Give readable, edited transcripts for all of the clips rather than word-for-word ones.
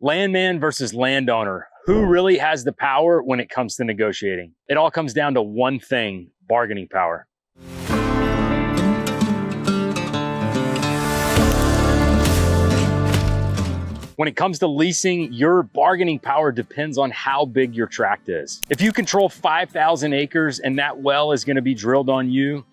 Landman versus landowner. Who really has the power when it comes to negotiating? It all comes down to one thing: bargaining power. When it comes to leasing, your bargaining power depends on how big your tract is. If you control 5,000 acres and that well is going to be drilled on you,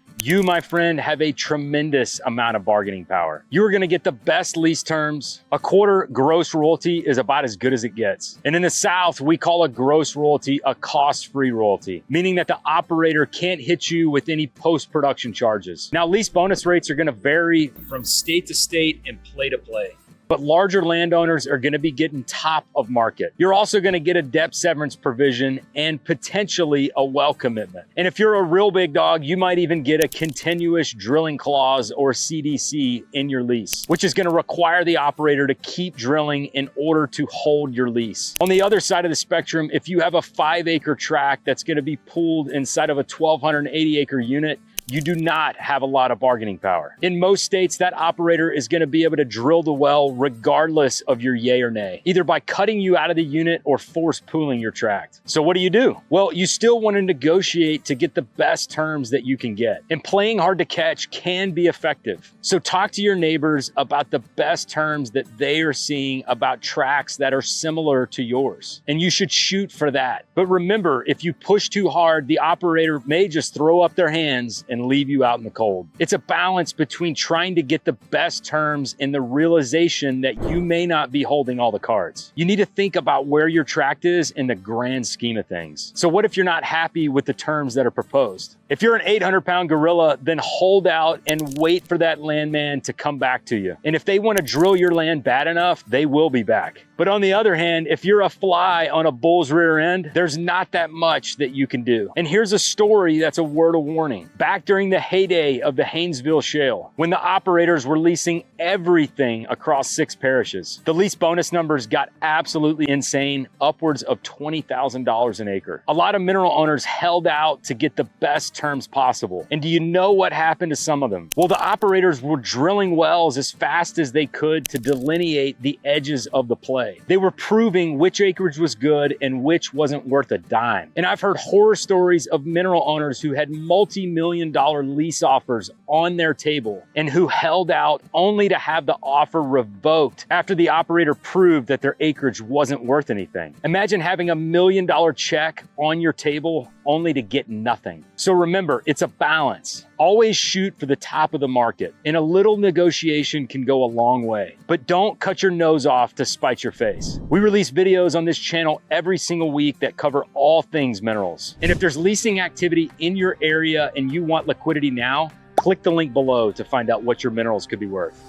my friend, have a tremendous amount of bargaining power. You are going to get the best lease terms. A quarter gross royalty is about as good as it gets. And in the South, we call a gross royalty a cost-free royalty, meaning that the operator can't hit you with any post-production charges. Now, lease bonus rates are going to vary from state to state and play to play, but larger landowners are going to be getting top of market. You're also going to get a debt severance provision and potentially a well commitment. And if you're a real big dog, you might even get a continuous drilling clause or CDC in your lease, which is going to require the operator to keep drilling in order to hold your lease. On the other side of the spectrum, if you have a 5-acre tract that's going to be pooled inside of a 1,280-acre unit, you do not have a lot of bargaining power. In most states, that operator is going to be able to drill the well regardless of your yay or nay, either by cutting you out of the unit or force pooling your tract. So what do? Well, you still want to negotiate to get the best terms that you can get. And playing hard to catch can be effective. So talk to your neighbors about the best terms that they are seeing about tracts that are similar to yours. And you should shoot for that. But remember, if you push too hard, the operator may just throw up their hands and leave you out in the cold. It's a balance between trying to get the best terms and the realization that you may not be holding all the cards. You need to think about where your tract is in the grand scheme of things. So what if you're not happy with the terms that are proposed? If you're an 800-pound gorilla, then hold out and wait for that landman to come back to you. And if they want to drill your land bad enough, they will be back. But on the other hand, if you're a fly on a bull's rear end, there's not that much that you can do. And here's a story that's a word of warning. Back during the heyday of the Haynesville Shale, when the operators were leasing everything across 6 parishes, the lease bonus numbers got absolutely insane, upwards of $20,000 an acre. A lot of mineral owners held out to get the best terms possible. And do you know what happened to some of them? Well, the operators were drilling wells as fast as they could to delineate the edges of the play. They were proving which acreage was good and which wasn't worth a dime. And I've heard horror stories of mineral owners who had multi-million-dollar lease offers on their table and who held out only to have the offer revoked after the operator proved that their acreage wasn't worth anything. Imagine having $1 million check on your table only to get nothing. So remember, it's a balance. Always shoot for the top of the market, and a little negotiation can go a long way. But don't cut your nose off to spite your face. We release videos on this channel every single week that cover all things minerals. And if there's leasing activity in your area and you want liquidity now, click the link below to find out what your minerals could be worth.